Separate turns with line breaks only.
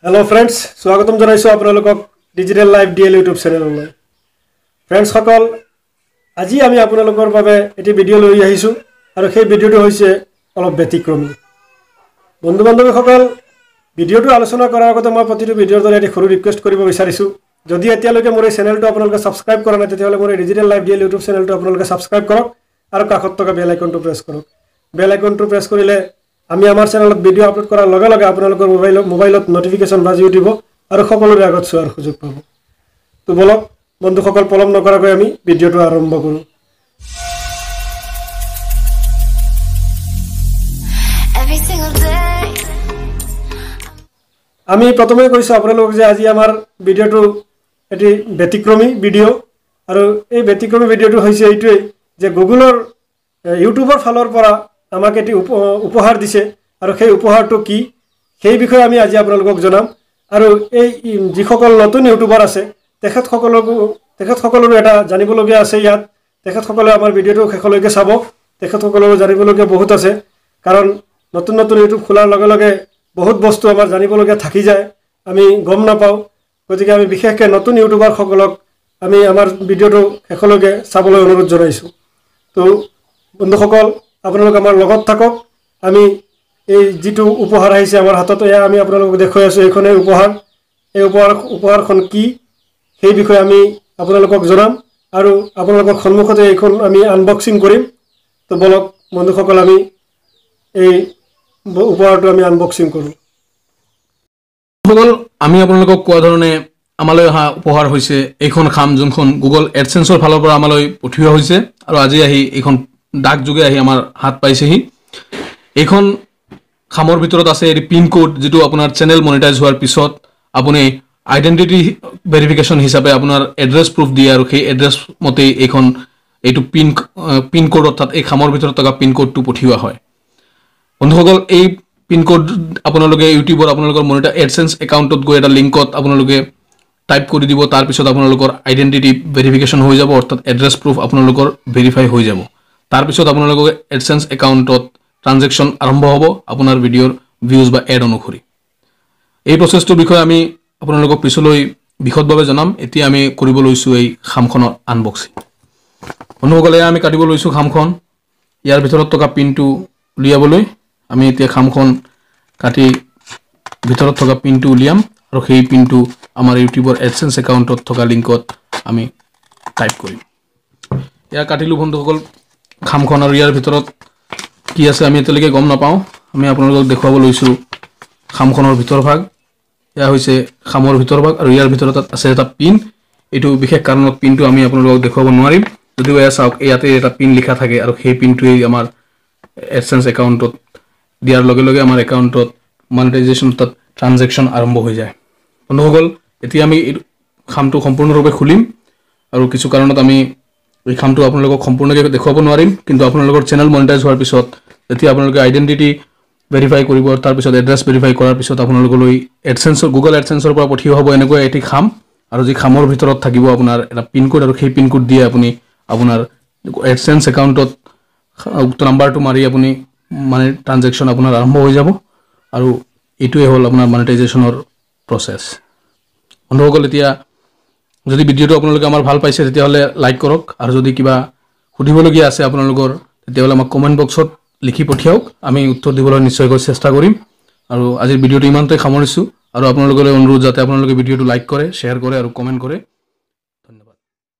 hello friends स्वागतम जनाइছো আপোনালোকক ডিজিটেল লাইভ ডিএল ইউটিউব চেনেললৈ फ्रेंड्स সকল আজি আমি আপোনালোকৰ বাবে এটি ভিডিও লৈ আহিছো আৰু সেই ভিডিওটো হৈছে অলপ ব্যতিক্ৰমী বন্ধু বান্ধৱী সকল ভিডিওটো আলোচনা কৰাৰ আগতে মই প্ৰতিটো ভিডিওৰ দৰে এটি সৰু ৰিকুৱেষ্ট কৰিব বিচাৰিছো যদি এতিয়ালৈকে মোৰ এই চেনেলটো আপোনালোকে সাবস্ক্ৰাইব কৰা নাই তেতিয়াহলে মোৰ ডিজিটেল লাইভ ডিএল ইউটিউব চেনেলটো আপোনালোকে সাবস্ক্ৰাইব কৰক আৰু কাষত থকা বেল আইকনটো প্ৰেছ কৰক বেল আইকনটো প্ৰেছ কৰিলে আমি আমাৰ চেনেলত ভিডিও আপলোড কৰাৰ লগে লগে আপোনালোকৰ মোবাইলত নোটিফিকেশন বাজি উঠিব আৰু সকলোৰে আগত চোৱাৰ সুযোগ পাব তো বলক বন্ধুসকল পলম নকৰাকৈ আমি ভিডিওটো আৰম্ভ কৰো আমি প্ৰথমে কৈছো আপোনালোকক যে আজি আমাৰ ভিডিওটো এটি ব্যতিক্ৰমী ভিডিও আৰু এই ব্যতিক্ৰমী ভিডিওটো হৈছে এইটোই যে গুগলৰ ইউটিউবৰ ফালৰ পৰা আমাক এটি উপহাৰ দিছে আৰু সেই উপহাৰটো কি সেই বিষয়ে আমি আজি আপোনালোকক জনাম আৰু এই যিসকল নতুন ইউটিউবাৰ আছে তেখেতসকলৰো এটা জানিবলগীয়া আছে ইয়াত তেখেতসকলে আমাৰ ভিডিওটো শেষলৈকে চাব তেখেতসকলৰো জানিবলগীয়া বহুত আছে কাৰণ নতুন নতুন ইউটিউব খোলাৰ লগে লগে বহুত বস্তু আমাৰ জানিবলগীয়া থাকি যায় আমি গম নাপাও গতিকে আমি বিশেষকৈ নতুন ইউটিউবাৰ সকলক আমি আমাৰ ভিডিওটো শেষলৈকে চাবলৈ অনুৰোধ জনাইছো তো বন্ধুসকল আপোনালোক আমাৰ লগত থাকক আমি এই যেটো উপহাৰ আহিছে আমাৰ হাতত এয়া আমি আপোনালোকক দেখুৱাই আছো এইখনে উপহাৰ এই উপহাৰখন কি সেই বিষয়ে আমি আপোনালোকক জনাম আৰু আপোনালোকৰ সন্মুখতে এইখন আমি আনবক্সিং কৰিম তো বলক বন্ধুসকল আমি এই উপহাৰটো আমি আনবক্সিং কৰো
সকল আমি আপোনালোকক কোৱা ধৰণে আমালৈ অহা উপহাৰ হৈছে এইখন খাম যোনখন গুগল এডসেন্সৰ ফালৰ পৰা আমালৈ পঠিওৱা হৈছে আৰু আজি আহি এইখন ডাক যোগে আহি আমাৰ হাত পাইছেহি এইখন খামৰ ভিতৰত আছে এই পিন কোড যেটো আপোনাৰ চেনেল মনিটাইজ হোৱাৰ পিছত আপুনি আইডেন্টিটি ভেৰিফিকেশন হিচাপে আপোনাৰ এড্ৰেছ প্ৰুফ দিয়ে আৰু সেই এড্ৰেছ মতে এইটো পিন কোড অৰ্থাৎ এই খামৰ ভিতৰত থকা পিন কোডটো পঠিওৱা হয় বন্ধুসকল এই পিন কোড আপোনালোকে ইউটিউবৰ আপোনালোকৰ মনিটাইজ এডসেন্স একাউণ্টত গৈ এটা লিংকত আপোনালোকে টাইপ কৰি দিব তাৰ পিছত আপোনালোকৰ আইডেন্টিটি ভেৰিফিকেশন হৈ যাব অৰ্থাৎ এড্ৰেছ প্ৰুফ আপোনালোকৰ ভেৰিফাই হৈ যাব তাৰ পিছত আপোনালোকৰ এডসেন্স একাউণ্টত ট্ৰানজেকশন আৰম্ভ হ'ব আপোনাৰ ভিডিওৰ ভিউজ বা এড অনুসৰি এই প্ৰচেছটোৰ বিষয়ে আমি আপোনালোকক পিছলৈ বিশদভাৱে জনাম এতিয়া আমি কৰিব লৈছো এই খামখনৰ আনবক্সিং বন্ধুসকলে আমি কাটিব লৈছো খামখন ইয়াৰ ভিতৰত থকা পিনটো উলিয়াবলৈ আমি এতিয়া খামখন কাটি ভিতৰত থকা পিনটো উলিয়াম আৰু সেই পিনটো আমাৰ ইউটিউবৰ এডসেন্স একাউণ্টত থকা লিংকত আমি টাইপ কৰিম ইয়া কাটিলো বন্ধুসকল খামখন আৰু ইয়াৰ ভিতৰত কি আছে আমি এতিয়ালৈকে গম নাপাও আমি আপোনালোকক দেখুৱাব লৈছো খামখনৰ ভিতৰ ভাগ ইয়া হৈছে খামৰ ভিতৰ ভাগ আৰু ইয়াৰ ভিতৰত আছে এটা পিন এটো বিশেষ কাৰণত পিনটো আমি আপোনালোকক দেখুৱাব নোৱাৰিম যদিও এয়া চাওক ইয়াতে এটা পিন লিখা থাকে আৰু সেই পিনটোই আমাৰ এডসেন্স একাউণ্টত দিয়াৰ লগে লগে আমাৰ একাউণ্টত মনিটাইজেশ্যন তাত ট্ৰানজেকশন আৰম্ভ হৈ যায় বন্ধুসকল এতিয়া আমি খামটো সম্পূৰ্ণৰূপে খুলিম আৰু কিছু কাৰণত আমি এই খামটো আপোনালোকক সম্পূৰ্ণকৈ দেখুৱাব নোৱাৰিম কিন্তু আপোনালোকৰ চেনেল মনিটাইজ হোৱাৰ পিছত যেতিয়া আপোনালোকে আইডেন্টিটি ভেৰিফাই কৰিব তাৰ পিছত এড্ৰেছ ভেৰিফাই কৰাৰ পিছত আপোনালোকলৈ এডসেন্সৰ গুগল এডসেন্সৰ পৰা পঠিওৱা হ'ব এনেকৈ এটি খাম আৰু যি খামৰ ভিতৰত থাকিব আপোনাৰ এটা পিন কোড আৰু সেই পিন কোড দিয়ে আপুনি আপোনাৰ এডসেন্স একাউণ্টত উক্ত নাম্বাৰটো মাৰি আপুনি মানে ট্ৰানজেকশন আপোনাৰ আৰম্ভ হৈ যাব আৰু এইটোৱে হ'ল আপোনাৰ মনিটাইজেশ্যনৰ প্ৰসেছ বন্ধুসকল এতিয়া যদি ভিডিওটো আপোনালোকে আমাৰ ভাল পাইছে তেতিয়াহলে লাইক কৰক আৰু যদি কিবা সুধিবলগীয়া আছে আপোনালোকৰ তেতিয়াহলে আমাক কমেন্ট বক্সত লিখি পঠিয়াওক আমি উত্তৰ দিবলৈ নিশ্চয়কৈ চেষ্টা কৰিম আৰু আজিৰ ভিডিওটো ইমানতে সামৰিছো আৰু আপোনালোকলৈ অনুৰোধ যাতে আপোনালোকে ভিডিওটো লাইক কৰে শ্বেয়াৰ কৰে আৰু কমেন্ট কৰে